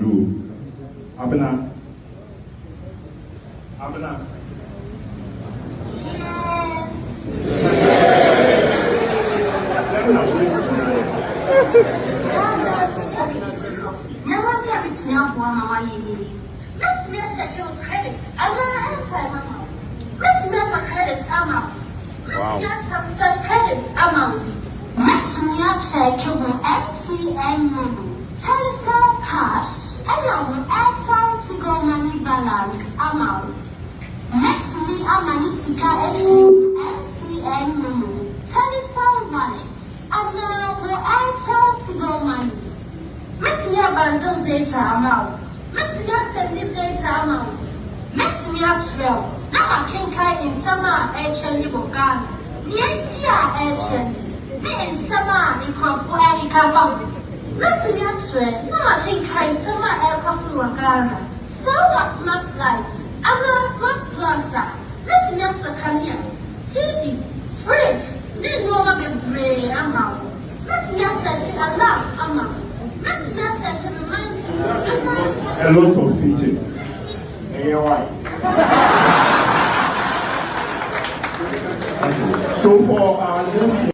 do. Abena. Let's make secure credit. I'm gonna answer, Mama. Let's make credit amount. Let's make transfer credit amount. Let's make check your MTN money. Telecom cash. And our airtime to go money balance amount. Let's make a money sticker MTN money. Telecom wallet. And our airtime to go money. Let's make bundle data amount. Let's just send the data amount. Let's me trail. Now I can carry in summer air trendy Ghana. The air trendy. Me in summer in Crawford air cover. Let's me trail. Now I can carry summer air Kosovo Ghana. So was smart lights. I'm not smart plaza. Let's me Sakania. TV, fridge. Need no more be brave amount. Let's me set alarm amount. Let's me set remind. A lot of features. AI. So for our